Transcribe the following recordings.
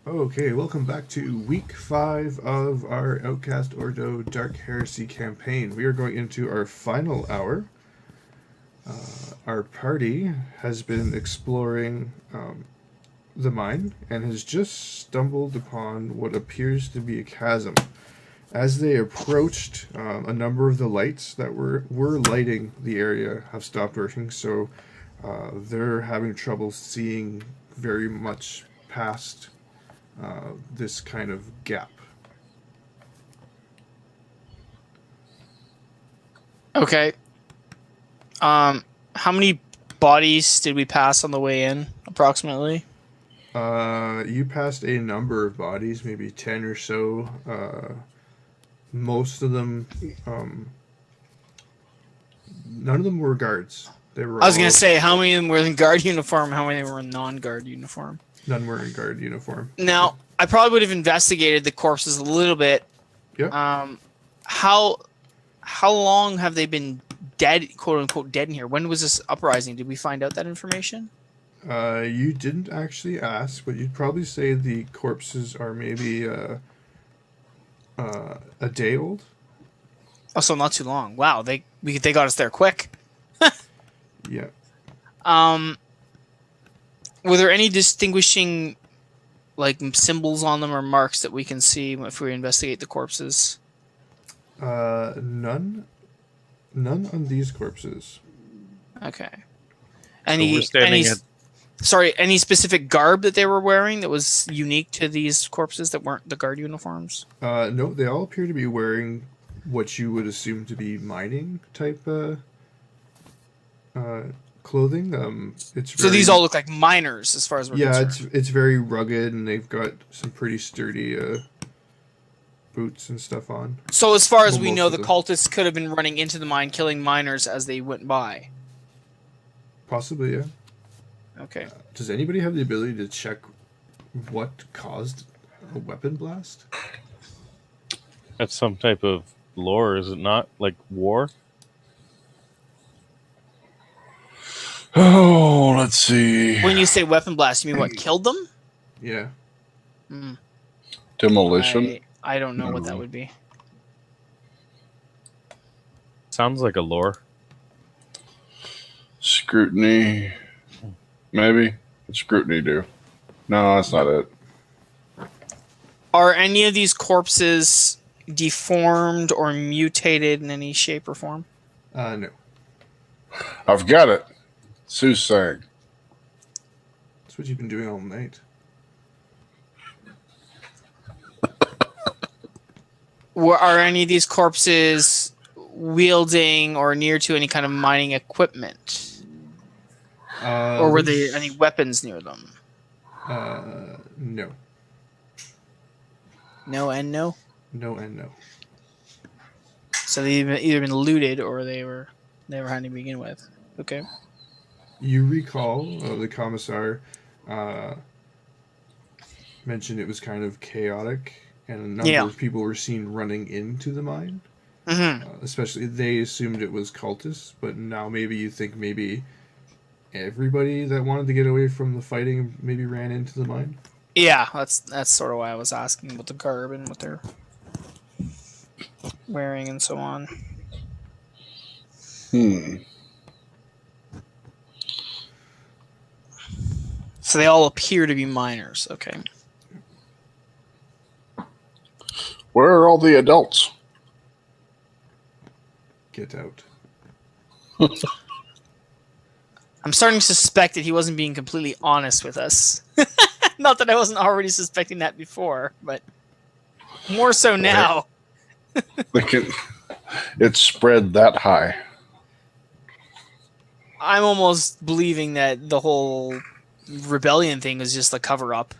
Okay, welcome back to week 5 of our Outcast Ordo Dark Heresy campaign. We are going into our final hour. Our party has been exploring the mine and has just stumbled upon what appears to be a chasm. As they approached, a number of the lights that were lighting the area have stopped working, so they're having trouble seeing very much past this kind of gap. Okay. How many bodies did we pass on the way in, approximately? You passed a number of bodies, maybe 10 or so. Most of them, none of them were guards. They were. I was going to say, how many of them were in guard uniform, how many were in non-guard uniform? None were in guard uniform. Now, I probably would have investigated the corpses a little bit. Yeah. How long have they been dead, quote unquote, dead in here? When was this uprising? Did we find out that information? You didn't actually ask, but you'd probably say the corpses are maybe a day old. Oh, so not too long. Wow, they got us there quick. Yeah. Were there any distinguishing, like, symbols on them or marks that we can see if we investigate the corpses? None on these corpses. Okay. Any specific garb that they were wearing that was unique to these corpses that weren't the guard uniforms? No, they all appear to be wearing what you would assume to be mining type clothing. So these all look like miners, as far as we're concerned. It's very rugged, and they've got some pretty sturdy boots and stuff on. So as far as we know, the cultists could have been running into the mine, killing miners as they went by. Possibly, yeah. Okay. Does anybody have the ability to check what caused a weapon blast? That's some type of lore, is it not? Like war? Oh, let's see. When you say weapon blast, you mean what killed them? Yeah. Demolition? I don't know what that would be. Sounds like a lore. Scrutiny. Maybe. What's scrutiny do? No, that's not it. Are any of these corpses deformed or mutated in any shape or form? No. I've got it. Susang. That's what you've been doing all night. Are any of these corpses wielding or near to any kind of mining equipment? Or were there any weapons near them? No. No and no? No and no. So they've either been looted or they were had to begin with. Okay. You recall the commissar mentioned it was kind of chaotic, and a number of people were seen running into the mine. Mm-hmm. Especially, they assumed it was cultists, but now maybe you think maybe everybody that wanted to get away from the fighting maybe ran into the mine. Yeah, that's sort of why I was asking about the garb and what they're wearing and so on. So they all appear to be miners. Okay. Where are all the adults? Get out. I'm starting to suspect that he wasn't being completely honest with us. Not that I wasn't already suspecting that before, but more so now. It's spread that high. I'm almost believing that the whole rebellion thing was just a cover-up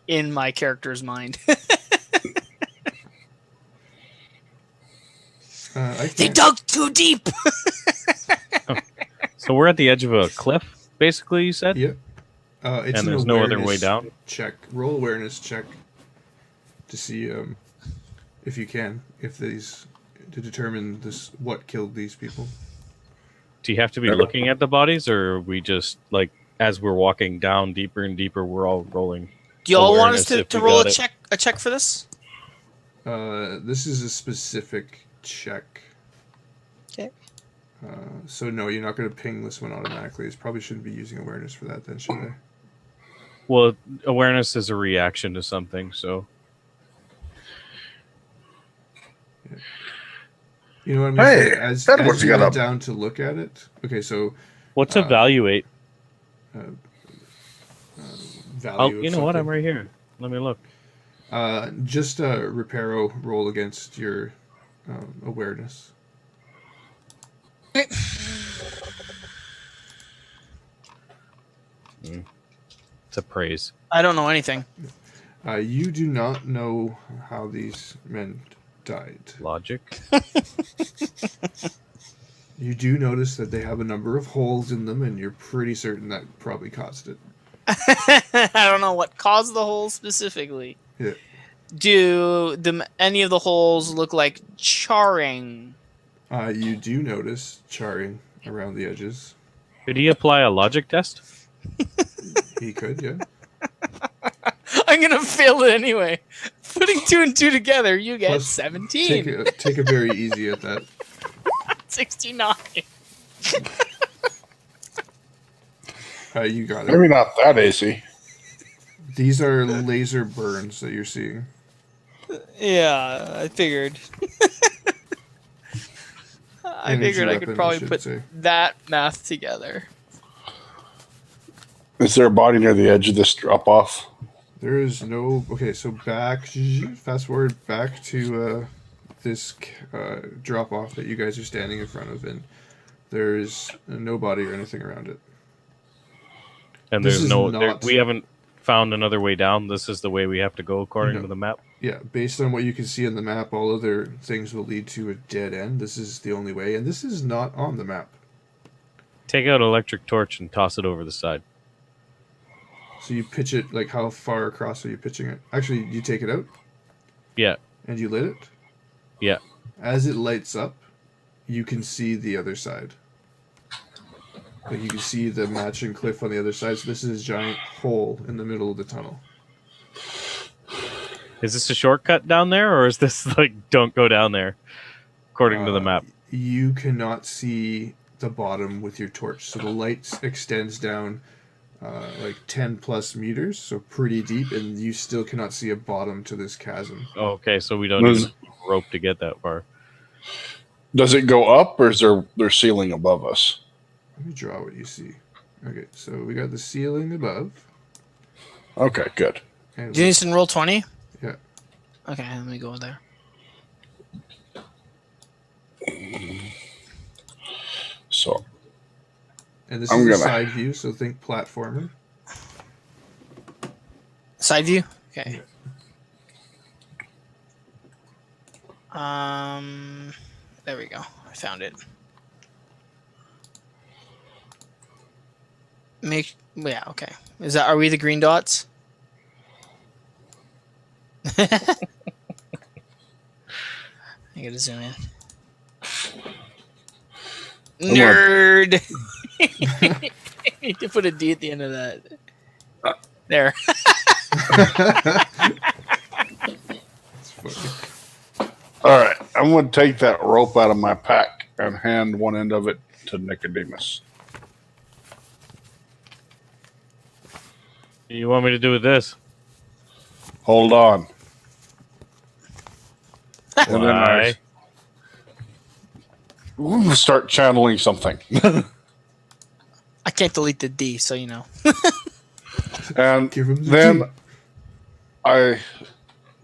in my character's mind. They dug too deep. So we're at the edge of a cliff, basically, you said? Yep. It's and there's no other way down? Check. Roll awareness check to see if you can, to determine what killed these people. Do you have to be looking at the bodies, or are we just, like, as we're walking down deeper and deeper, we're all rolling. Do y'all want us awareness to if we roll got a it. check for this? This is a specific check. Okay. So no, you're not going to ping this one automatically. It probably shouldn't be using awareness for that then, should I? Well, awareness is a reaction to something, so... Yeah. You know what I'm Hey, saying? As Edward's you got go up. down to look at it. Okay, so What's evaluate? value. You of know what? I'm something. right here. Let me look. Just a Reparo roll against your awareness. It's a praise. I don't know anything. You do not know how these men died. Logic. You do notice that they have a number of holes in them, and you're pretty certain that probably caused it. I don't know what caused the hole specifically. Yeah. Do any of the holes look like charring? You do notice charring around the edges. Could he apply a logic test? He could, yeah. I'm gonna fail it anyway. Putting 2 and 2 together, you get Plus, 17. Take a very easy at that. 69. You got it. Maybe not that easy. These are laser burns that you're seeing. Yeah, I figured. I Energy figured I could weapon, probably should put say. that math together. Is there a body near the edge of this drop off? There is no... Okay, so fast forward back to this drop-off that you guys are standing in front of, and there's no body or anything around it. And This there's is no... not- we haven't found another way down. This is the way we have to go according No. to the map. Yeah, based on what you can see on the map, all other things will lead to a dead end. This is the only way, and this is not on the map. Take out an electric torch and toss it over the side. So you pitch it, like, how far across are you pitching it? Actually, you take it out, Yeah. and you lit it. Yeah. As it lights up, you can see the other side. Like, you can see the matching cliff on the other side. So this is a giant hole in the middle of the tunnel. Is this a shortcut down there, or is this like don't go down there according to the map? You cannot see the bottom with your torch. So the light extends down like 10 plus meters, so pretty deep, and you still cannot see a bottom to this chasm. Oh, okay, so we don't even have a rope to get that far. Does it go up, or is there ceiling above us? Let me draw what you see. Okay, so we got the ceiling above. Okay, good. And Do you need to roll 20? yeah. Okay, let me go there. So And this I'm is a gonna- side view, so think platformer. Side view? Okay. There we go. I found it. Yeah, okay. Are we the green dots? I gotta zoom in. Nerd! I need to put a D at the end of that. There. It's funny. all right, I'm going to take that rope out of my pack and hand one end of it to Nicodemus. What do you want me to do with this? Hold on. And then Why? I'm gonna start channeling something. I can't delete the D, so you know. And Give him the then key. I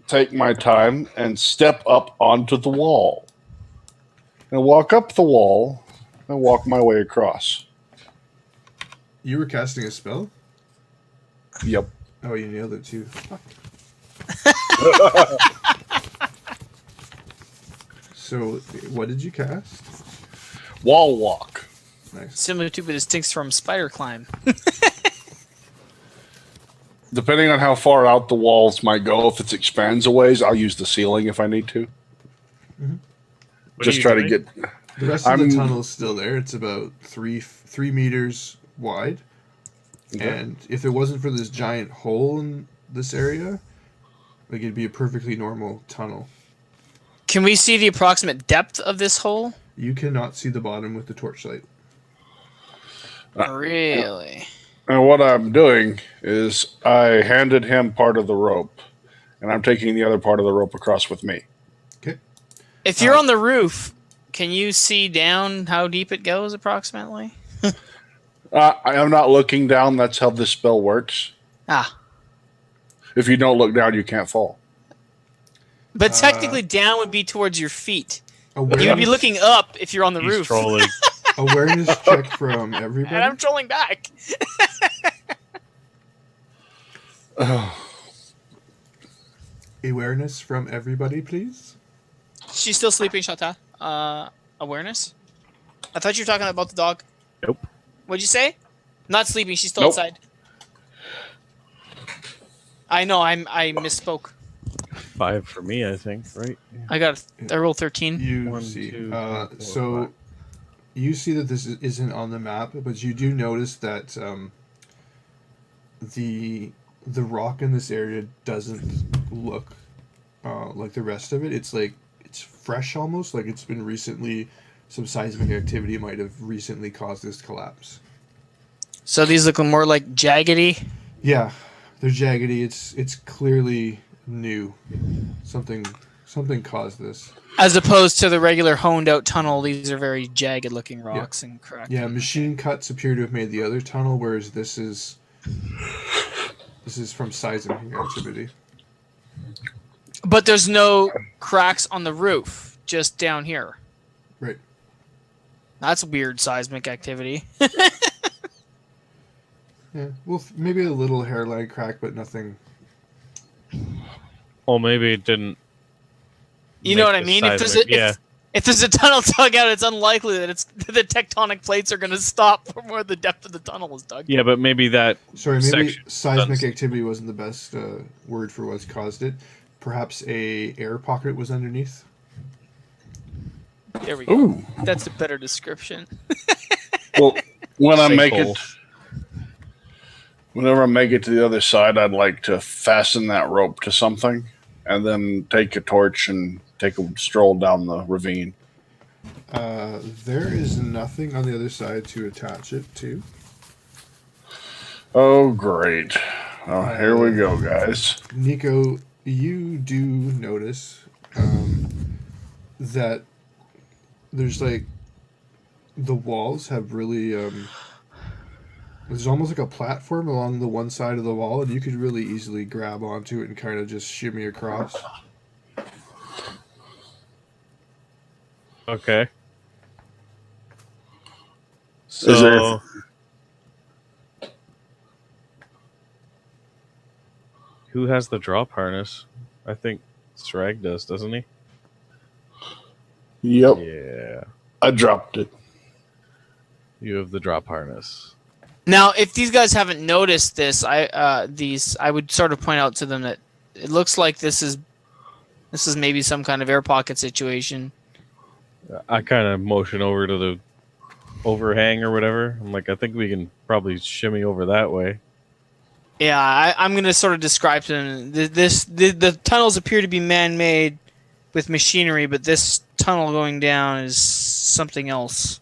take my time and step up onto the wall. And walk up the wall and walk my way across. You were casting a spell? Yep. Oh, you nailed it too. Fuck. So, what did you cast? Wall walk. Nice. Similar to, but distinct from spider climb. Depending on how far out the walls might go, if it expands a ways, I'll use the ceiling if I need to. What Just are you try to doing? get. The rest of I'm- the tunnel's still there. It's about 3 meters wide. Okay. And if it wasn't for this giant hole in this area, like it'd be a perfectly normal tunnel. Can we see the approximate depth of this hole? You cannot see the bottom with the torchlight. Really? And what I'm doing is I handed him part of the rope, and I'm taking the other part of the rope across with me. Okay. If you're on the roof, can you see down how deep it goes approximately? I am not looking down. That's how this spell works. Ah. If you don't look down, you can't fall. But technically down would be towards your feet. Awareness, You would be looking up if you're on the He's roof. trolling. awareness check from everybody. And I'm trolling back. Awareness from everybody, please. She's still sleeping, Shata. Awareness? I thought you were talking about the dog. Nope. What'd you say? Not sleeping, she's still Nope. outside. I know, I misspoke. 5 for me, I think, right? I rolled 13. You 1, see. 2, 3, 4, So 5. you see that this isn't on the map, but you do notice that the rock in this area doesn't look like the rest of it. It's like it's fresh almost, like it's been recently. Some seismic activity might have recently caused this collapse. So these look more like jaggedy. Yeah, they're jaggedy. It's clearly new. Something caused this. As opposed to the regular honed out tunnel, these are very jagged looking rocks and cracked. Yeah, machine cuts appear to have made the other tunnel, whereas this is from seismic activity. But there's no cracks on the roof, just down here. Right. That's weird seismic activity. Yeah. Well, maybe a little hairline crack, but nothing. Well, maybe it didn't. You know make what I the mean? seismic- If there's a tunnel dug out, it's unlikely that the tectonic plates are going to stop from where the depth of the tunnel is dug. Yeah, but maybe that. Sorry, maybe section seismic does- activity wasn't the best word for what's caused it. Perhaps a air pocket was underneath. There we go. Ooh. That's a better description. Well, when I make Sinkhole. it, whenever I make it to the other side, I'd like to fasten that rope to something, and then take a torch and take a stroll down the ravine. There is nothing on the other side to attach it to. Oh, great! Oh, here we go, guys. Nico, you do notice that there's like the walls have really there's almost like a platform along the one side of the wall, and you could really easily grab onto it and kind of just shimmy across. Okay. Is there- So. Who has the drop harness? I think Srag does, doesn't he? Yep, Yeah. I dropped it. You have the drop harness. Now, if these guys haven't noticed this, I would sort of point out to them that it looks like this is maybe some kind of air pocket situation. I kind of motion over to the overhang or whatever. I'm like, I think we can probably shimmy over that way. Yeah, I'm going to sort of describe to them. The tunnels appear to be man-made with machinery, but this tunnel going down is something else.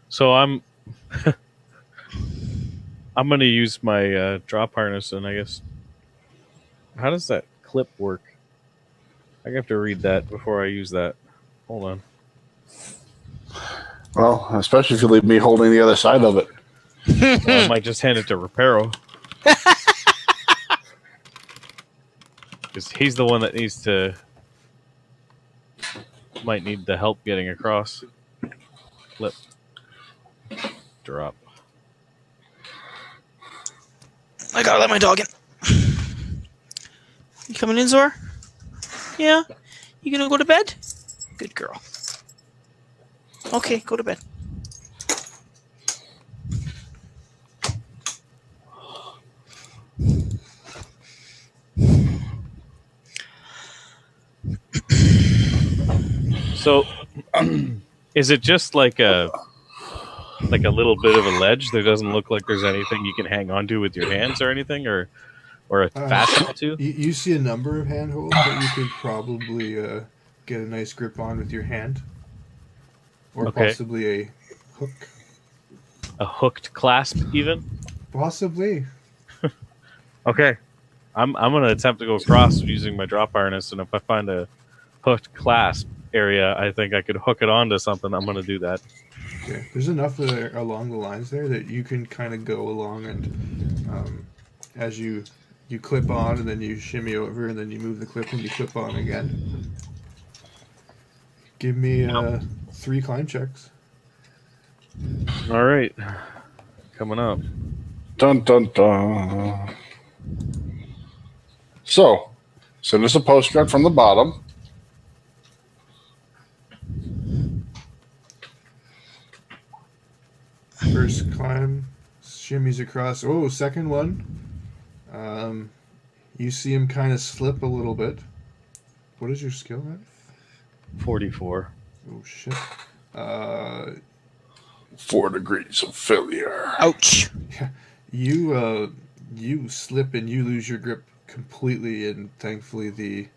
So I'm going to use my drop harness, and I guess, how does that clip work? I have to read that before I use that. Hold on. Well, especially if you leave me holding the other side of it. Well, I might just hand it to Reparo. Because he's the one that might need the help getting across. Flip. Drop. I gotta let my dog in. You coming in, Zor? Yeah? You gonna go to bed? Good girl. Okay, go to bed. So, is it just like a like a little bit of a ledge. There doesn't look like there's anything you can hang onto with your hands or anything, or fasten to. You see a number of handholds that you could probably get a nice grip on with your hand, or possibly a hook. A hooked clasp, even. Possibly. Okay, I'm gonna attempt to go across using my drop harness, and if I find a hooked clasp area, I think I could hook it onto something. I'm gonna do that. Okay, there's enough along the lines there that you can kind of go along, and as you clip on, and then you shimmy over, and then you move the clip, and you clip on again. Give me 3 climb checks. All right, coming up. Dun dun dun. So, send us a postcard from the bottom. First climb, shimmies across. Oh, second one. You see him kind of slip a little bit. What is your skill at? 44. Oh shit. 4 degrees of failure. Ouch. Yeah, you slip and you lose your grip completely, and thankfully the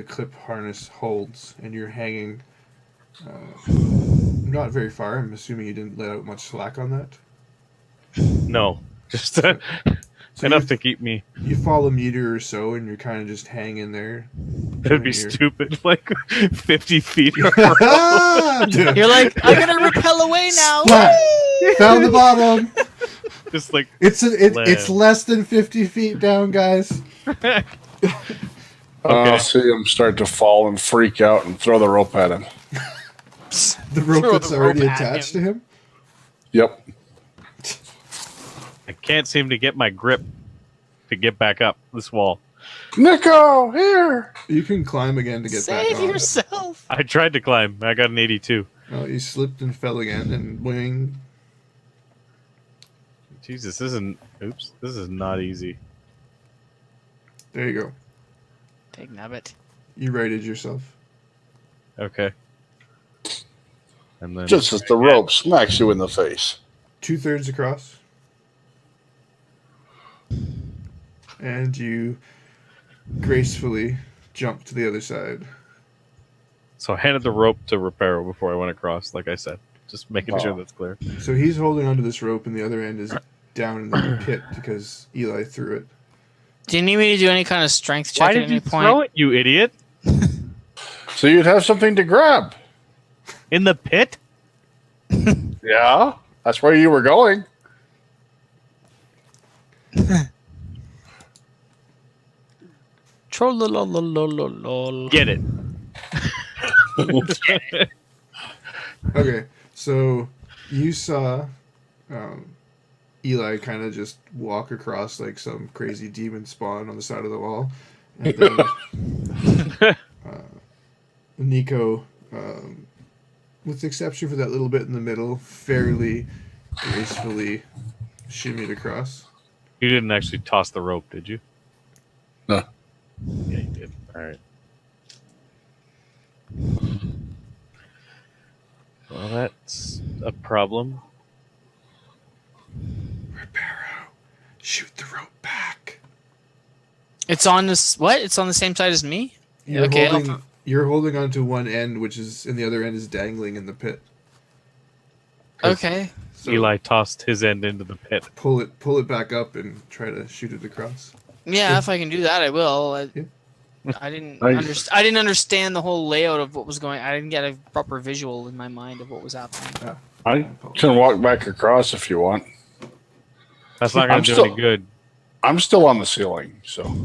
clip harness holds, and you're hanging not very far. I'm assuming you didn't let out much slack on that. No, just enough to keep me. You fall a meter or so, and you're kind of just hanging there. That'd be stupid. Like 50 feet. You're like, I'm gonna repel away now. Found the bottom. Just like it's less than 50 feet down, guys. Okay. I'll see him start to fall and freak out and throw the rope at him. The rope that's already attached to him? Yep. I can't seem to get my grip to get back up this wall. Nico, here! You can climb again to get back on. Save yourself. I tried to climb. I got an 82. Oh, you slipped and fell again, and wing. Jesus, this is not easy. There you go. Big nubbit. You righted yourself. Okay. And then Just as the rope smacks you in the face. 2/3 across. And you gracefully jump to the other side. So I handed the rope to Reparo before I went across, like I said. Just making sure that's clear. So he's holding onto this rope, and the other end is down in the pit because Eli threw it. Do you need me to do any kind of strength check Why at did any you point? throw it, you idiot? So you'd have something to grab. In the pit? Yeah, that's where you were going. Trollololololol. Get it. Okay, so you saw Eli kind of just walk across like some crazy demon spawn on the side of the wall. And then Nico, with the exception for that little bit in the middle, fairly gracefully shimmied across. You didn't actually toss the rope, did you? No. Yeah, you did. All right. Well, that's a problem. Reparo, shoot the rope back. It's on this. What? It's on the same side as me. You're holding onto one end, which is, and the other end is dangling in the pit. Okay. So Eli tossed his end into the pit. pull it back up and try to shoot it across. Yeah, if I can do that, I will. I didn't understand the whole layout of what was going. I didn't get a proper visual in my mind of what was happening. I can walk back across if you want. That's not going to do any good. I'm still on the ceiling, so.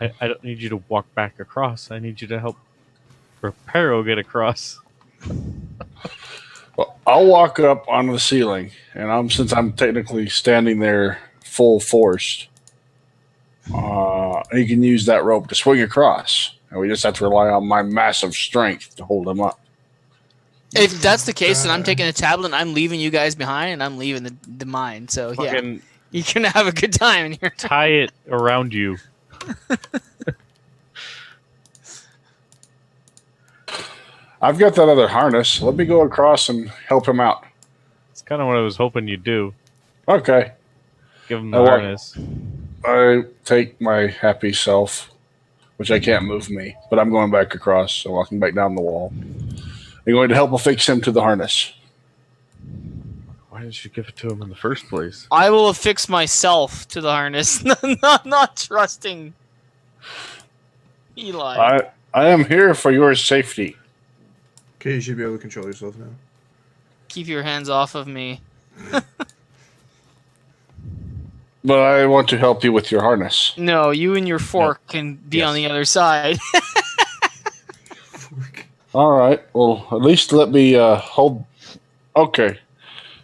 I don't need you to walk back across. I need you to help Reparo get across. Well, I'll walk up onto the ceiling, and since I'm technically standing there full force, you can use that rope to swing across, and we just have to rely on my massive strength to hold him up. If that's the case, then I'm taking a tablet and I'm leaving you guys behind, and I'm leaving the mine. So yeah, you can have a good time in here. Tie it around you. I've got that other harness. Let me go across and help him out. It's kind of what I was hoping you'd do. Okay. Give him the harness. I take my happy self, which I can't move me, but I'm going back across, so walking back down the wall. I'm going to help affix him to the harness. Why didn't you give it to him in the first place? I will affix myself to the harness, not trusting Eli. I am here for your safety. Okay, you should be able to control yourself now. Keep your hands off of me. But I want to help you with your harness. No, you and your fork can be on the other side. All right. Well, at least let me hold. Okay.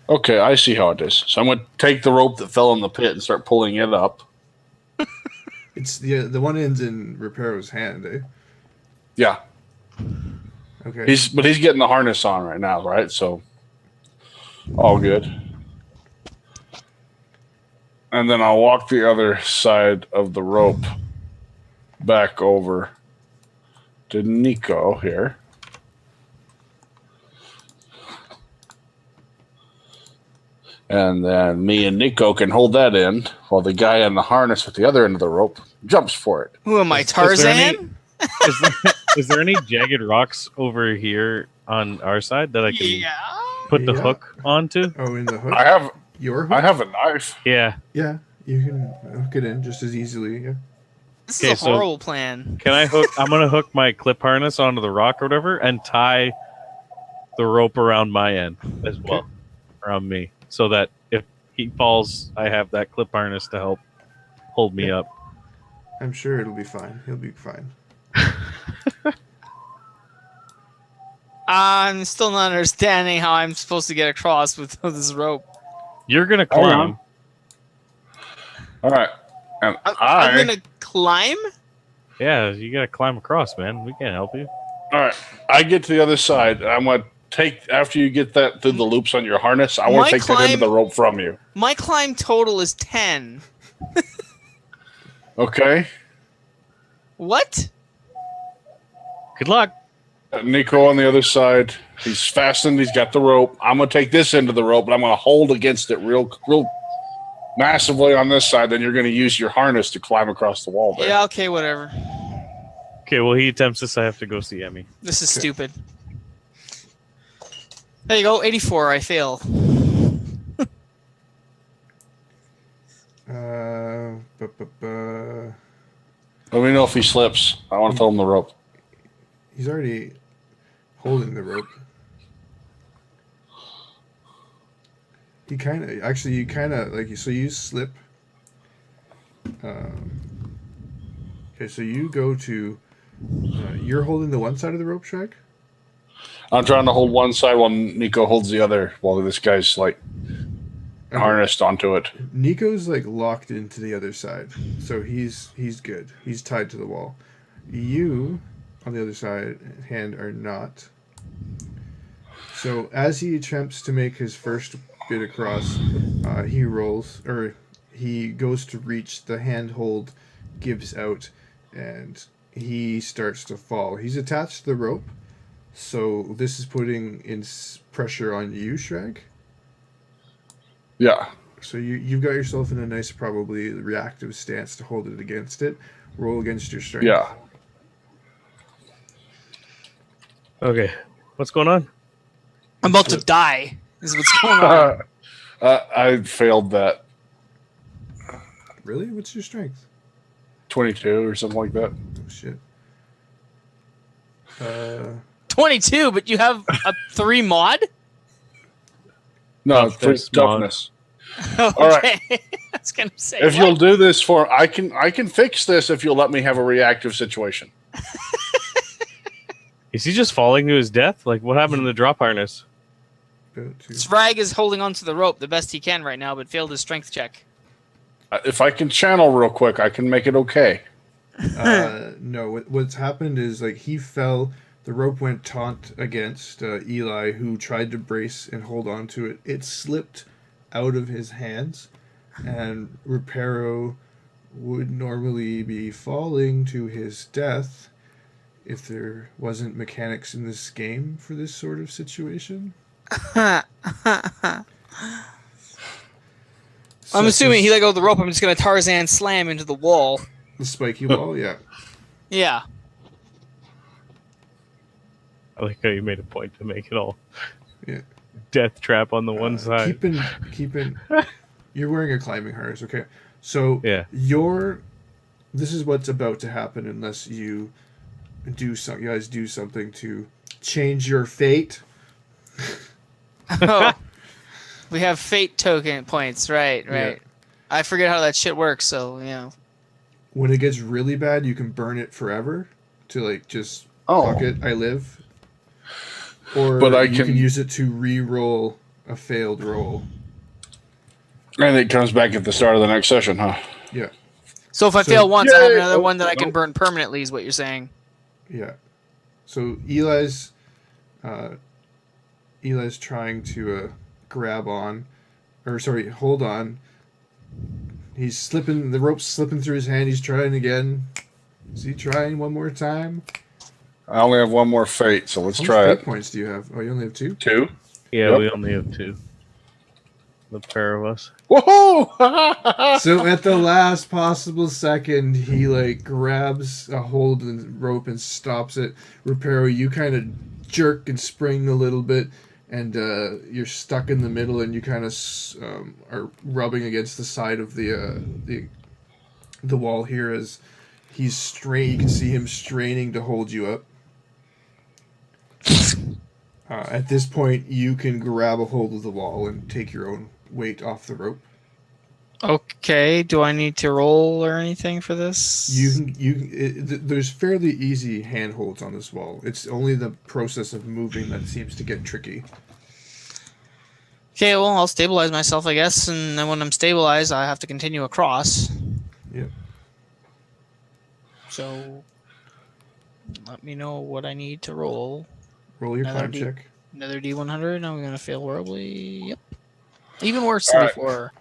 Okay, I see how it is. So I'm going to take the rope that fell in the pit and start pulling it up. It's the one end's in Reparo's hand, eh? Yeah. Okay. He's getting the harness on right now, right? So all good. And then I'll walk the other side of the rope back over to Nico here. And then me and Nico can hold that end while the guy on the harness with the other end of the rope jumps for it. Who am I, Tarzan? Is there any jagged rocks over here on our side that I can put the hook onto? Oh, in the hook? I have your hook? I have a knife. Yeah. Yeah, you can hook it in just as easily. Yeah. This is a horrible plan. Can I hook? I'm gonna hook my clip harness onto the rock or whatever, and tie the rope around my end as well, around me, so that if he falls, I have that clip harness to help hold me up. I'm sure it'll be fine. He'll be fine. I'm still not understanding how I'm supposed to get across with this rope. You're gonna climb. All right, and I'm gonna climb. Yeah, you gotta climb across, man. We can't help you. All right, I get to the other side. I'm gonna take after you get that through the loops on your harness. I want to take that end of the rope from you. My climb total is 10. Okay. What? Good luck. Nico on the other side. He's fastened. He's got the rope. I'm gonna take this end of the rope, and I'm gonna hold against it real massively on this side. Then you're gonna use your harness to climb across the wall there. Yeah. Okay. Whatever. Okay. Well, he attempts this. I have to go see Emmy. This is stupid. There you go. 84. I fail. Let me know if he slips. I want to throw him the rope. He's already holding the rope. You kind of like, so you slip. Okay, so you go to. You're holding the one side of the rope, Shrek? I'm trying to hold one side while Nico holds the other, while this guy's like harnessed onto it. Nico's like locked into the other side, so he's good. He's tied to the wall. You, on the other side, hand are not. So as he attempts to make his first bit across, he rolls, or he goes to reach, the handhold gives out, and he starts to fall. He's attached to the rope, so this is putting in pressure on you, Shrek. Yeah. So you've got yourself in a nice, probably reactive stance to hold it against it. Roll against your strength. Yeah. Okay. What's going on? I'm about to die. This is what's going on. I failed that. Really? What's your strength? 22 or something like that. Oh, shit. 22, but you have a 3 mod? No, Toughness, toughness. Okay. All right. I was going to say, If you'll do this for, I can fix this if you'll let me have a reactive situation. Is he just falling to his death? Like, what happened to the drop harness? Svrag is holding onto the rope the best he can right now, but failed his strength check. If I can channel real quick, I can make it okay. No, what's happened is, like, he fell. The rope went taut against Eli, who tried to brace and hold on to it. It slipped out of his hands, and Reparo would normally be falling to his death. if there wasn't mechanics in this game for this sort of situation. I'm assuming he let go of the rope. I'm just going to Tarzan slam into the wall. The spiky wall, yeah. Yeah. I like how you made a point to make it all Yeah. death trap on the one side. Keeping. You're wearing a climbing harness, okay? So Yeah. This is what's about to happen unless you guys do something to change your fate. Oh, we have fate token points, right? Yeah. I forget how that shit works, so yeah. When it gets really bad, you can burn it forever to like just fuck it, I live. Or you can use it to re-roll a failed roll. And it comes back at the start of the next session, huh? Yeah. So if I fail once, I have another one that I can burn permanently, is what you're saying. Yeah. So Eli's trying to hold on. He's slipping, the rope's slipping through his hand. He's trying again. Is he trying one more time? I only have one more fate, so let's try How it. many fate points do you have? Oh, you only have 2? 2? Yeah, Yep. we only have 2. The pair of us. Woohoo! So at the last possible second, he like grabs a hold of the rope and stops it. Reparo, you kind of jerk and spring a little bit, and you're stuck in the middle, and you kind of are rubbing against the side of the wall here as he's strain. You can see him straining to hold you up. At this point, you can grab a hold of the wall and take your own weight off the rope. Okay, do I need to roll or anything for this? There's fairly easy handholds on this wall. It's only the process of moving that seems to get tricky. Okay, well, I'll stabilize myself, I guess, and then when I'm stabilized, I have to continue across. Yep. So, let me know what I need to roll. Roll your climb check. Another D100, I'm going to fail horribly. Yep. Even worse than before.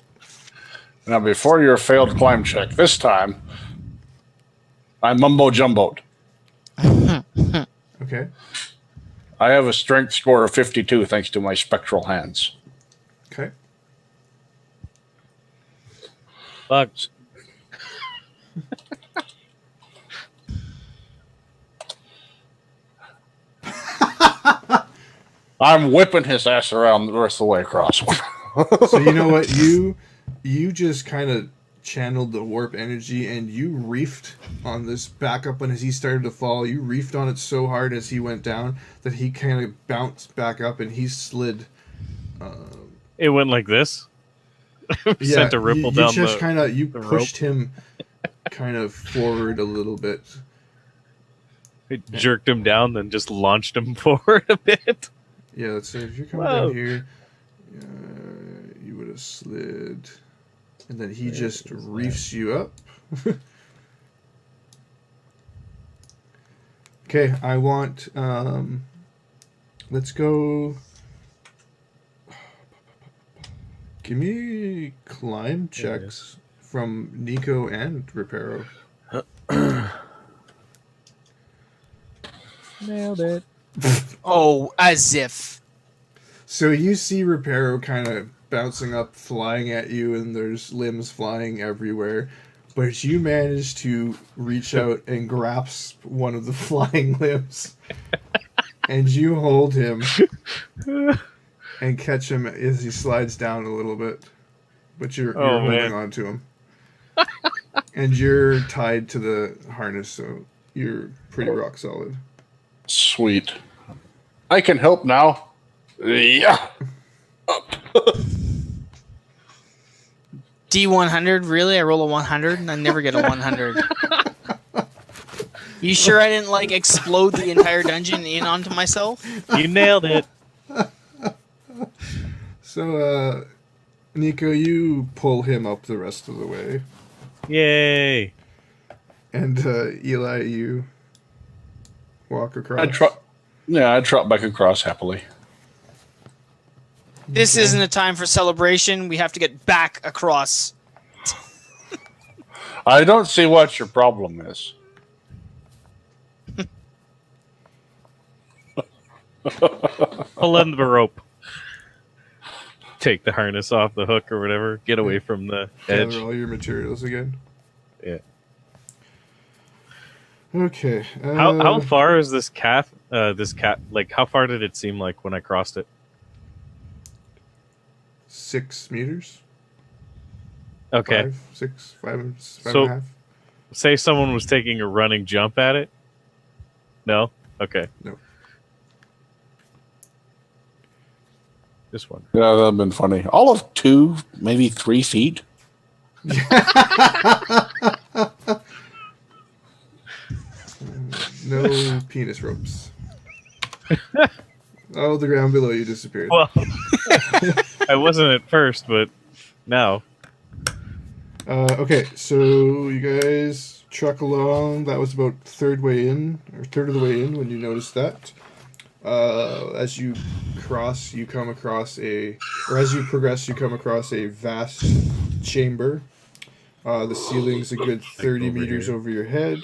Now, before your failed climb check, this time, I mumbo-jumboed. Okay. I have a strength score of 52 thanks to my spectral hands. Okay. Fuck. I'm whipping his ass around the rest of the way across. So you know what? You just kind of channeled the warp energy and you reefed on this back up, and as he started to fall, you reefed on it so hard as he went down that he kind of bounced back up and he slid. It went like this. Sent a ripple down just you the pushed rope. him kind of forward a little bit. It jerked him down, then just launched him forward a bit. Yeah, let's say if you're coming down here, you would have slid, and then he just reefs you up. Okay, I want. Let's go. Give me climb checks from Nico and Reparo. Nailed it. Oh, as if. So you see Reparo kind of bouncing up, flying at you, and there's limbs flying everywhere. But you manage to reach out and grasp one of the flying limbs. And you hold him and catch him as he slides down a little bit. But you're holding on to him. And you're tied to the harness, so you're pretty rock solid. Sweet. I can help now. Yeah. D100? Really? I roll a 100 and I never get a 100. You sure I didn't explode the entire dungeon in onto myself? You nailed it. So, Nico, you pull him up the rest of the way. Yay. And Eli, you walk across. I trot back across happily. This isn't a time for celebration. We have to get back across. I don't see what your problem is. Pull in the rope. Take the harness off the hook or whatever. Get away from the edge. Gather all your materials again. Yeah. Okay. How far is this cat? Like, how far did it seem like when I crossed it? 6 meters. Okay. 5, 6, 5, five So- and a half. Say someone was taking a running jump at it. No. Okay. No. This one. Yeah, that'd have been funny. All of 2, maybe 3 feet. No penis ropes. Oh, the ground below you disappeared. Well, I wasn't at first, but now. Okay, so you guys truck along. That was about third of the way in when you noticed that. As you cross, you come across as you progress, you come across a vast chamber. The ceiling's a good 30 meters over your head.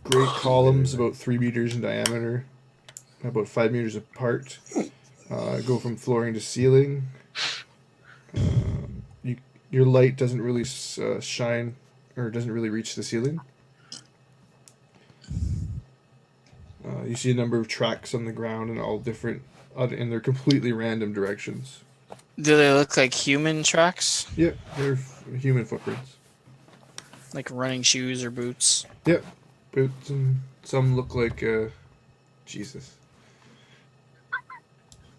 Great columns, about 3 meters in diameter, about 5 meters apart. Go from flooring to ceiling. Your light doesn't really shine, or doesn't really reach the ceiling. You see a number of tracks on the ground in all different, and they're completely random directions. Do they look like human tracks? Yep, they're human footprints. Like running shoes or boots? Yep, boots, and some look like Jesus.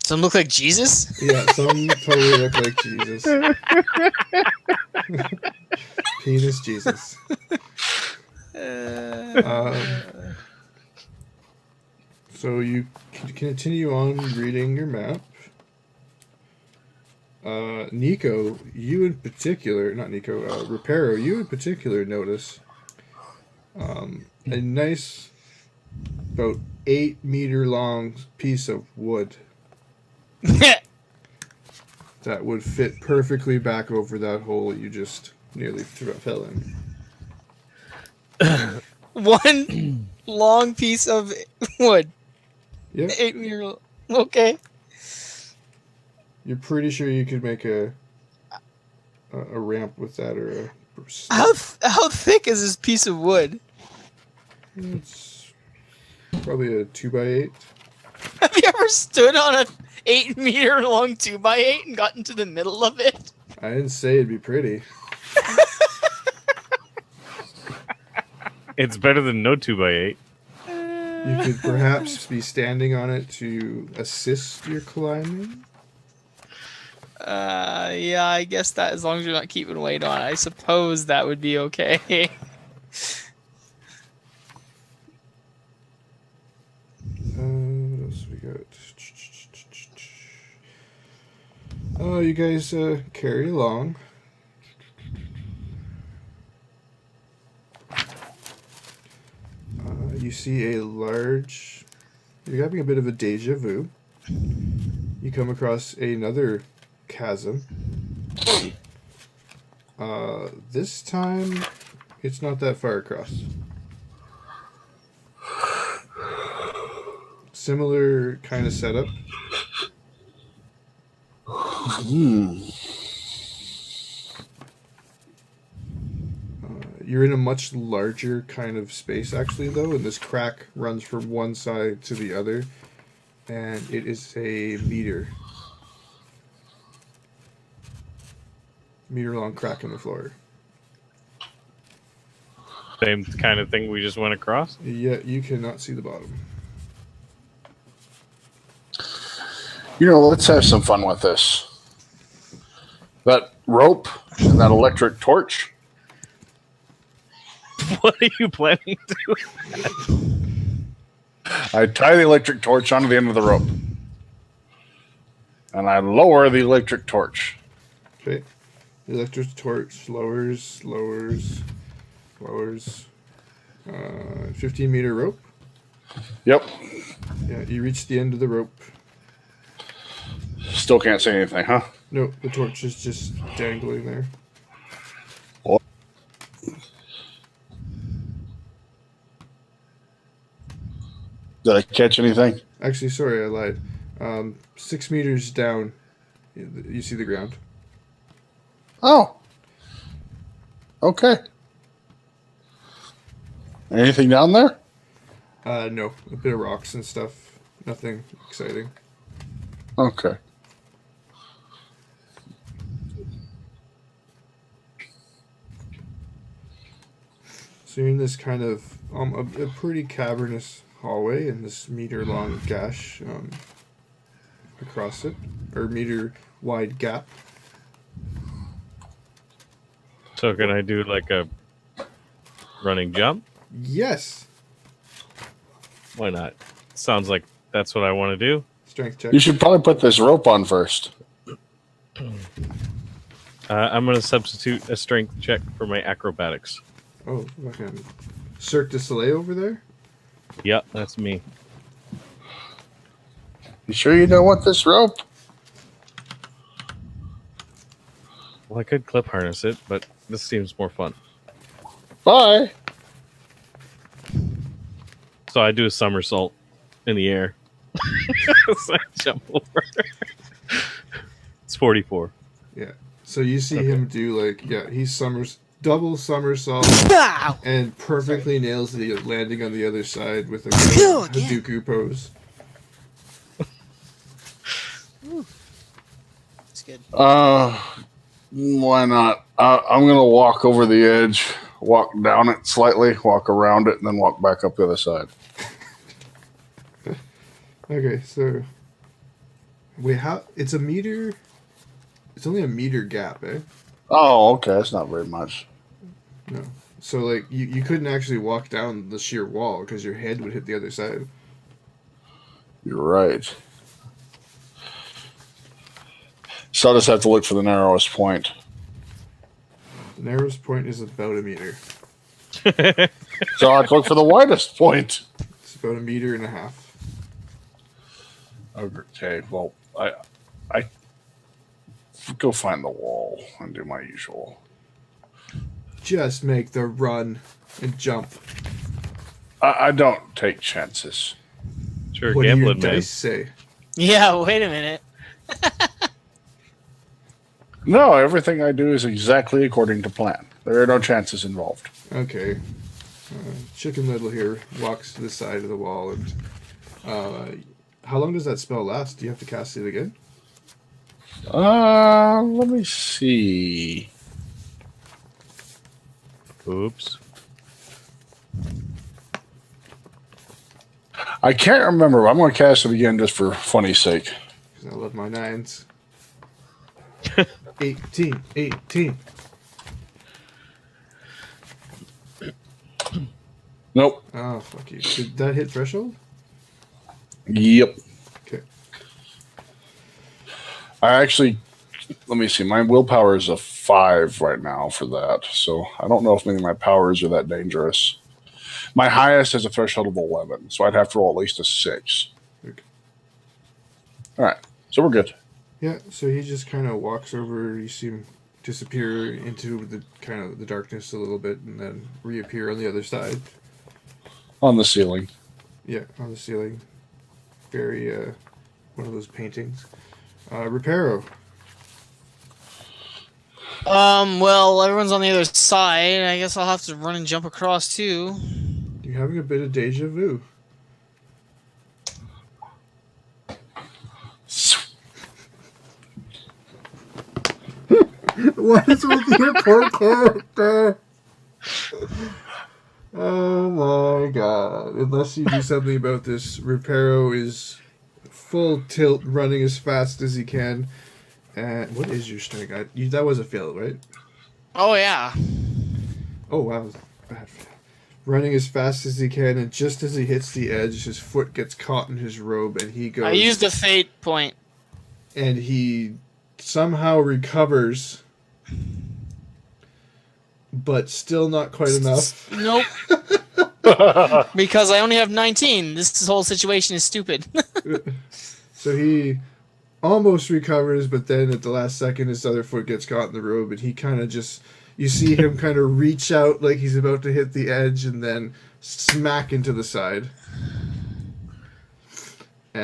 Some look like Jesus? Yeah, some totally look like Jesus. Penis Jesus. So you can continue on reading your map. Nico, you in particular, not Nico, Reparo, you in particular notice a nice, about 8 meter long piece of wood that would fit perfectly back over that hole you just nearly fell in. One long piece of wood. Yep. 8 meter. Okay. You're pretty sure you could make a ramp with that, or a. How thick is this piece of wood? It's probably a 2x8. Have you ever stood on a 8 meter long 2x8 and gotten to the middle of it? I didn't say it'd be pretty. It's better than no 2x8. You could perhaps be standing on it to assist your climbing. Yeah, I guess that as long as you're not keeping weight on, I suppose that would be okay. What else we got? Oh, you guys carry along. You see a large. You're having a bit of a deja vu. You come across another chasm. This time, it's not that far across. Similar kind of setup. You're in a much larger kind of space, actually, though, and this crack runs from one side to the other, and it is a meter-long crack in the floor. Same kind of thing we just went across? Yeah, you cannot see the bottom. You know, let's have some fun with this. That rope and that electric torch. What are you planning to do? I tie the electric torch onto the end of the rope. And I lower the electric torch. Okay. The electric torch lowers. 15-meter rope. Yep. Yeah, you reach the end of the rope. Still can't say anything, huh? No, the torch is just dangling there. Did I catch anything? Actually, sorry, I lied. 6 meters down, you see the ground. Oh. Okay. Anything down there? No, a bit of rocks and stuff. Nothing exciting. Okay. So you're in this kind of a pretty cavernous hallway in this meter-long gash across it, or meter-wide gap. So can I do like a running jump? Yes. Why not? Sounds like that's what I want to do. Strength check. You should probably put this rope on first. I'm going to substitute a strength check for my acrobatics. Oh, fucking Cirque du Soleil over there? Yep, that's me. You sure you don't want this rope? Well, I could clip harness it, but this seems more fun. Bye. So I do a somersault in the air. So I jump over. It's 44. Yeah. So you see him do he's double somersault Pow! and perfectly nails the landing on the other side with a Hadouken pose. It's good. Why not? I'm gonna walk over the edge, walk down it slightly, walk around it, and then walk back up the other side. Okay, so it's a meter. It's only a meter gap, eh? Oh, okay. That's not very much. No. So you couldn't actually walk down the sheer wall because your head would hit the other side. You're right. So I'll just have to look for the narrowest point. The narrowest point is about a meter. So I'll have to look for the widest point. It's about 1.5 meters. Okay, well, I go find the wall and do my usual. Just make the run and jump. I don't take chances. Sure, What do your gambling, man. dice say? Yeah, wait a minute. No, everything I do is exactly according to plan. There are no chances involved. Okay. Chicken Little here walks to the side of the wall and how long does that spell last? Do you have to cast it again? Let me see. Oops. I can't remember. I'm going to cast it again just for funny's sake. Because I love my 9s. 18. Nope. Oh, fuck you. Did that hit threshold? Yep. Okay. I actually, let me see. My willpower is a 5 right now for that. So I don't know if any of my powers are that dangerous. My highest is a threshold of 11. So I'd have to roll at least a 6. Okay. All right. So we're good. Yeah, so he just kind of walks over. You see him disappear into the kind of the darkness a little bit and then reappear on the other side. On the ceiling. Yeah, on the ceiling. Very, one of those paintings. Reparo. Well, everyone's on the other side. I guess I'll have to run and jump across too. You're having a bit of deja vu. What is with your poor character? Oh my god. Unless you do something about this, Reparo is full tilt, running as fast as he can. And what is your strength? That was a fail, right? Oh yeah. Oh wow, bad fail. Running as fast as he can, and just as he hits the edge, his foot gets caught in his robe, and he goes. I used a fate point. And he somehow recovers, but still not quite enough. Nope. Because I only have 19. This whole situation is stupid. So he almost recovers, but then at the last second, his other foot gets caught in the robe, and he kind of just. You see him kind of reach out like he's about to hit the edge, and then smack into the side.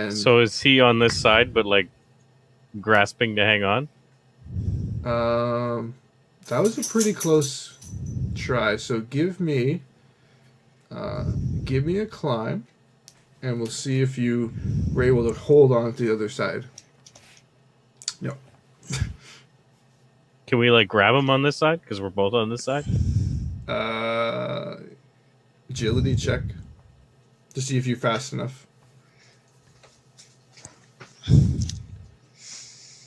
And so is he on this side, but like grasping to hang on? that was a pretty close try. So give me a climb, and we'll see if you were able to hold on to the other side. No. Can we like grab him on this side because we're both on this side? Agility check to see if you're fast enough.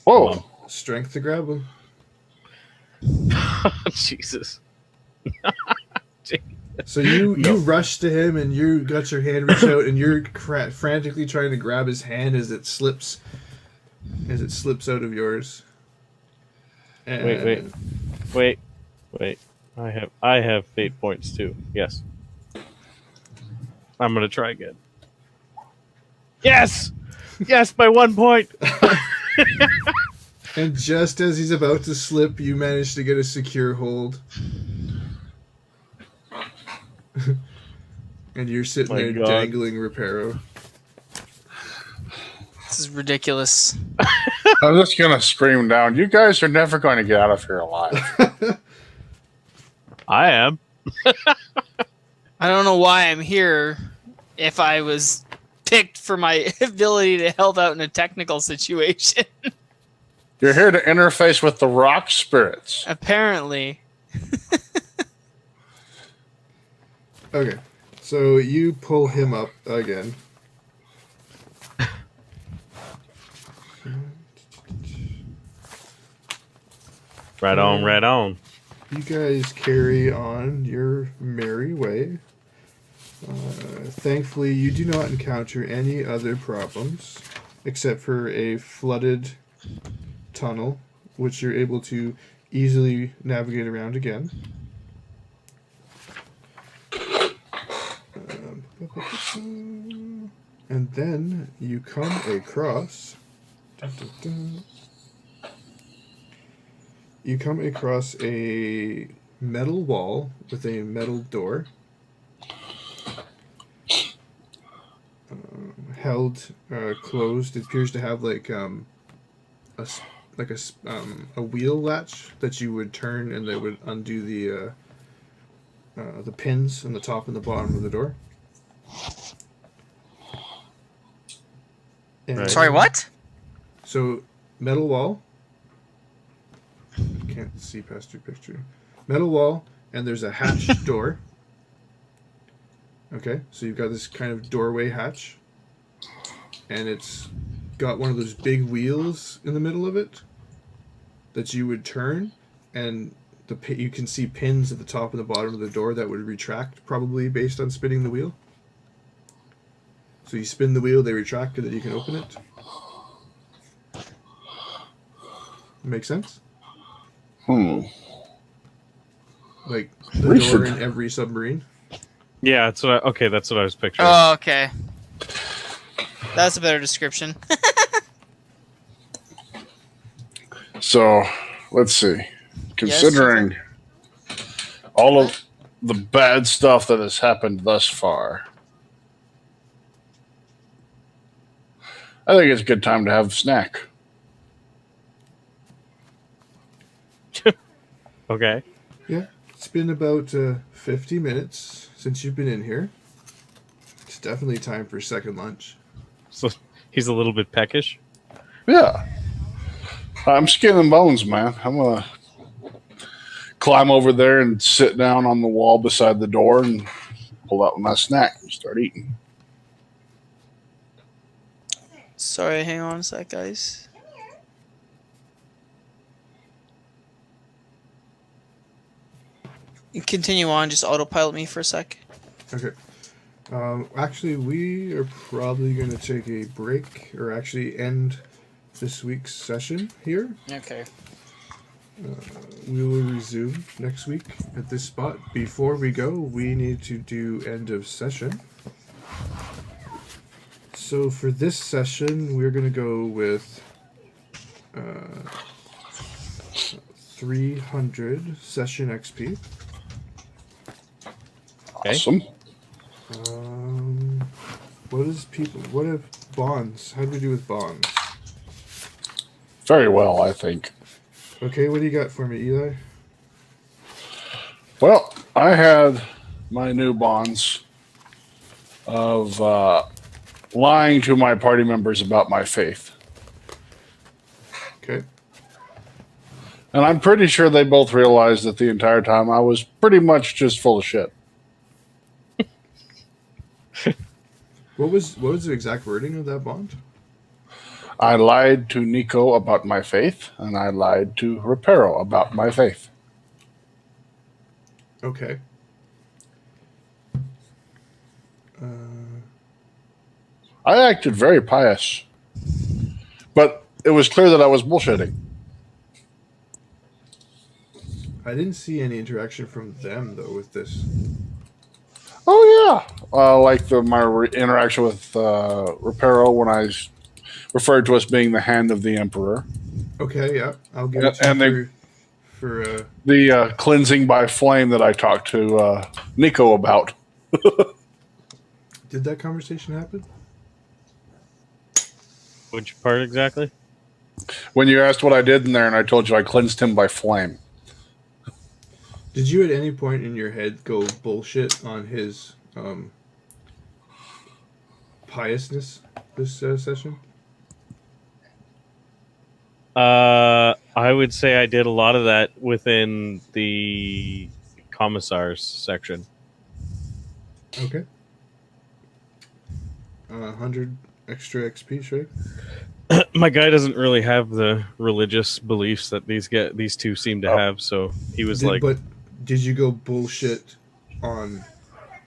Whoa! Strength to grab him. Jesus. So you rush to him and you got your hand reached out and you're frantically trying to grab his hand as it slips out of yours. And Wait. I have fate points too. Yes. I'm gonna try again. Yes, by 1 point. And just as he's about to slip, you manage to get a secure hold. And you're sitting there dangling Reparo. This is ridiculous. I'm just gonna scream down. You guys are never going to get out of here alive. I am. I don't know why I'm here if I was picked for my ability to help out in a technical situation. You're here to interface with the rock spirits. Apparently. Okay, so you pull him up again. Right on. You guys carry on your merry way. Thankfully, you do not encounter any other problems except for a flooded tunnel, which you're able to easily navigate around again. And then you come across... You come across a metal wall with a metal door. Held closed. It appears to have like a wheel latch that you would turn and that would undo the pins on the top and the bottom of the door. And Sorry, what? So metal wall. Can't see past your picture. Metal wall, and there's a hatch door. Okay, so you've got this kind of doorway hatch, and it's got one of those big wheels in the middle of it that you would turn, and you can see pins at the top and the bottom of the door that would retract, probably based on spinning the wheel. So you spin the wheel, they retract, and then you can open it. Make sense? Like the door in every submarine. Yeah, that's what I was picturing. Oh, okay. That's a better description. So, let's see. Considering all of the bad stuff that has happened thus far, I think it's a good time to have a snack. Okay. Yeah, it's been about 50 minutes since you've been in here. It's definitely time for second lunch. So he's a little bit peckish. Yeah. I'm skin and bones, man. I'm going to climb over there and sit down on the wall beside the door and pull out my snack and start eating. Sorry, hang on a sec, guys. Continue on, just autopilot me for a sec. Okay. Actually, we are probably going to take a break, or actually end this week's session here. Okay. We will resume next week at this spot. Before we go, we need to do end of session. So for this session, we're going to go with 300 session XP. Awesome. What have bonds. How do we do with bonds? Very well, I think. Okay, what do you got for me, Eli? Well, I had my new bonds of lying to my party members about my faith. Okay. And I'm pretty sure they both realized that the entire time I was pretty much just full of shit. What was the exact wording of that bond? I lied to Nico about my faith, and I lied to Reparo about my faith. Okay. I acted very pious, but it was clear that I was bullshitting. I didn't see any interaction from them though with this. Oh yeah, like my interaction with Reparo when I referred to us being the hand of the Emperor. Okay, yeah, I'll give it to And you for the cleansing by flame that I talked to Nico about. Did that conversation happen? Which part exactly? When you asked what I did in there, and I told you I cleansed him by flame. Did you at any point in your head go bullshit on his piousness this session? I would say I did a lot of that within the commissars section. Okay. 100 extra XP, right? My guy doesn't really have the religious beliefs that these two seem to have, so he was like... But did you go bullshit on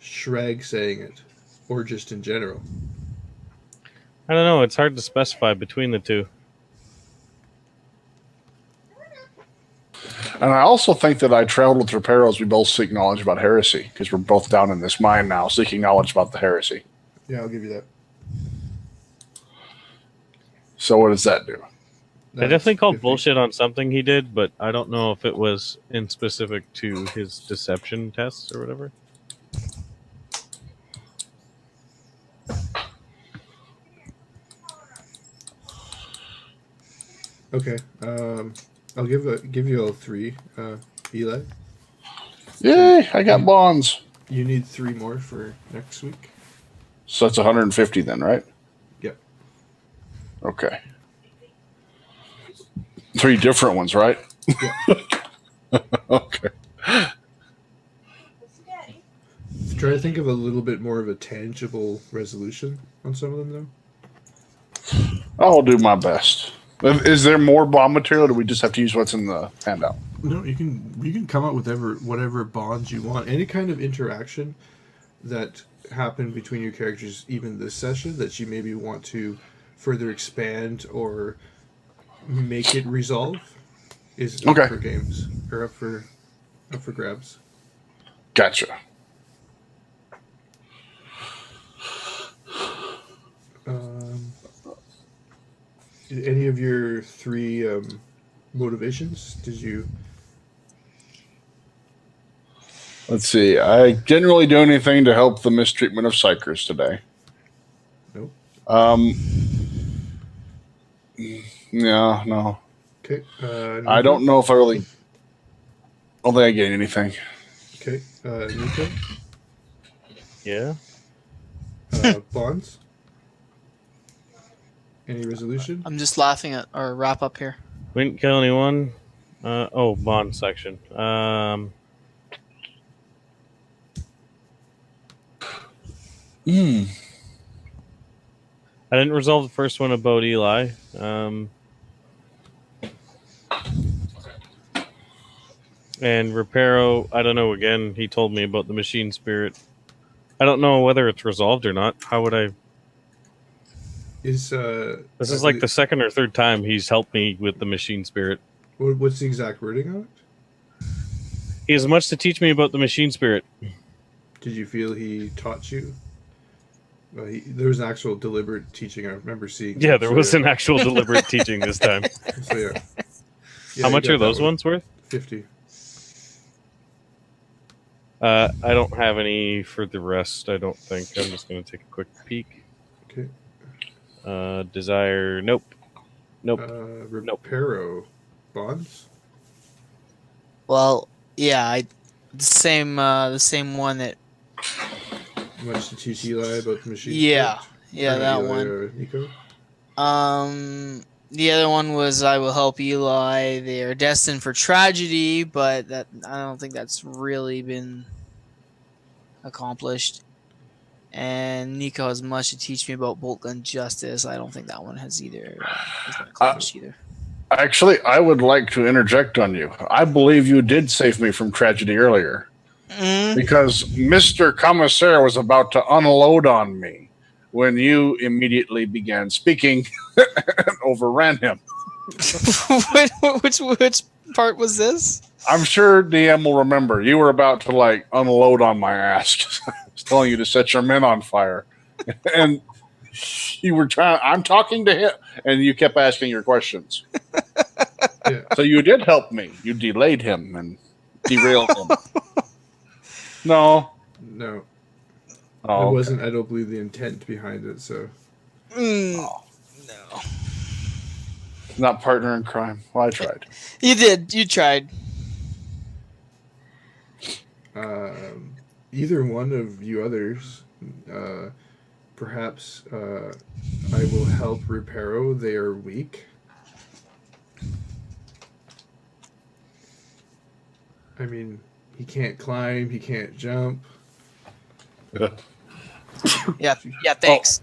Shrag saying it, or just in general? I don't know, it's hard to specify between the two. And I also think that I traveled with Reparo as we both seek knowledge about heresy, because we're both down in this mine now, seeking knowledge about the heresy. Yeah, I'll give you that. So what does that do? I definitely called bullshit on something he did, but I don't know if it was in specific to his deception tests or whatever. Okay. I'll give you all 3, Eli. Yay, I got bonds. You need 3 more for next week. So that's 150 then, right? Yep. Okay. 3 different ones, right? Yeah. Okay. Try to think of a little bit more of a tangible resolution on some of them, though. I'll do my best. Is there more bomb material, or do we just have to use what's in the handout? No, you can come up with whatever bonds you want. Any kind of interaction that happened between your characters, even this session, that you maybe want to further expand or make it resolve, is up for games or up for grabs. Gotcha. Any of your 3 motivations? Did you? Let's see. I didn't really do anything to help the mistreatment of Psykers today. Nope. Yeah, no. Okay. I don't know if I really. I don't think I gained anything. Okay. Nico? Yeah. Bonds? Any resolution? I'm just laughing at our wrap up here. We didn't kill anyone. Bond section. Hmm. I didn't resolve the first one about Eli. And Reparo, I don't know, again, he told me about the machine spirit. I don't know whether it's resolved or not. How would I... This is like the second or third time he's helped me with the machine spirit. What's the exact wording of it? He has much to teach me about the machine spirit. Did you feel he taught you? There was an actual deliberate teaching. I remember seeing. Yeah, there was an actual deliberate teaching this time. So yeah. How much are those ones worth? 50. I don't have any for the rest, I don't think. I'm just going to take a quick peek. Okay. Desire. Nope. Nope. Reparo bonds. Well, yeah, the same one that. Much to TT lie about the machine. Yeah, script. yeah, that Eli, one. Nico. The other one was I will help Eli. They are destined for tragedy, but that I don't think that's really been accomplished. And Nico has much to teach me about bolt gun justice. I don't think that one has either has been accomplished either. Actually, I would like to interject on you. I believe you did save me from tragedy earlier. Because Mr. Commissaire was about to unload on me when you immediately began speaking and overran him. Which part was this? I'm sure DM will remember. You were about to unload on my ass. I was telling you to set your men on fire. And you were I'm talking to him, and you kept asking your questions. Yeah. So you did help me. You delayed him and derailed him. No. No. Oh, it wasn't, I don't believe, the intent behind it, so. No. Not partner in crime. Well, I tried. You did. You tried. Either one of you others, perhaps I will help Reparo. They are weak. I mean, he can't climb, he can't jump. Yeah, thanks.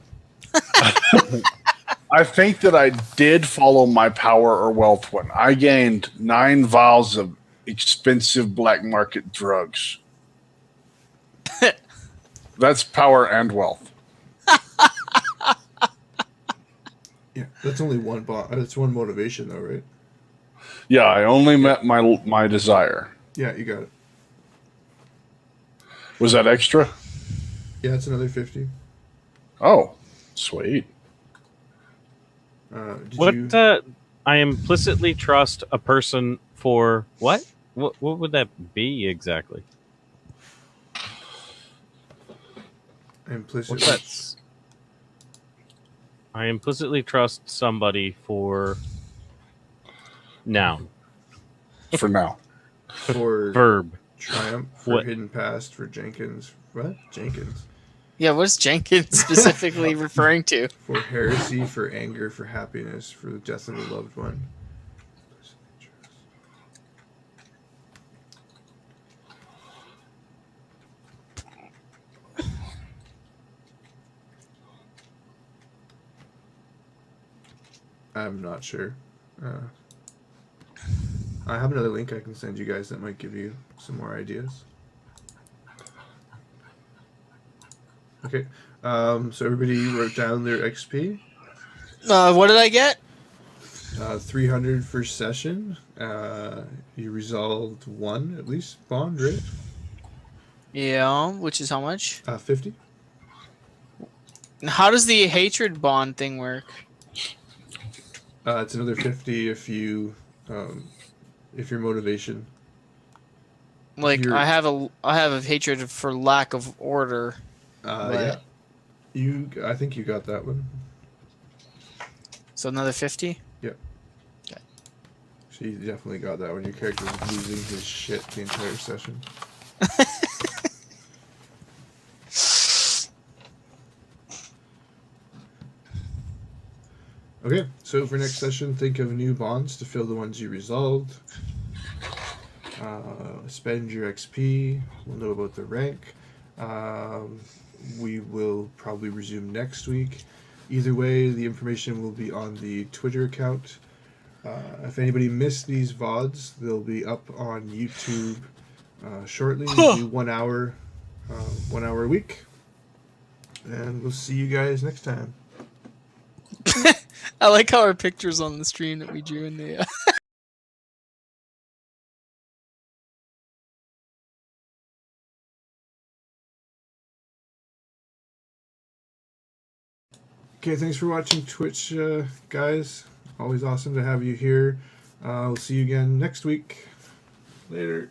I think that I did follow my power or wealth when I gained 9 vials of expensive black market drugs. That's power and wealth. Yeah, that's only one that's one motivation, though, right? Yeah, I only met my desire. Yeah, you got it. Was that extra? Yeah, it's another 50. Oh, sweet. I implicitly trust a person for what? What would that be exactly? I implicitly trust somebody for noun. For now. For verb. Triumph, for Hidden Past, for Jenkins. What? Jenkins. Yeah, what's Jenkins specifically referring to? For heresy, for anger, for happiness, for the death of a loved one. I'm not sure. I have another link I can send you guys that might give you some more ideas. Okay, so everybody wrote down their XP. What did I get? 300 for session. You resolved 1 at least bond, right? Yeah, which is how much? 50. How does the hatred bond thing work? It's another 50 if you, if your motivation. Like I have a hatred for lack of order. Yeah. I think you got that one. So another 50? Yep. Okay. So you definitely got that one. Your character was losing his shit the entire session. Okay, so for next session, think of new bonds to fill the ones you resolved. Spend your XP. We'll know about the rank. We will probably resume next week. Either way, the information will be on the Twitter account. If anybody missed these VODs, they'll be up on YouTube shortly. We'll do 1 hour, 1 hour a week. And we'll see you guys next time. I like how our pictures on the stream that we drew in the... Okay, thanks for watching Twitch, guys. Always awesome to have you here. We'll see you again next week. Later.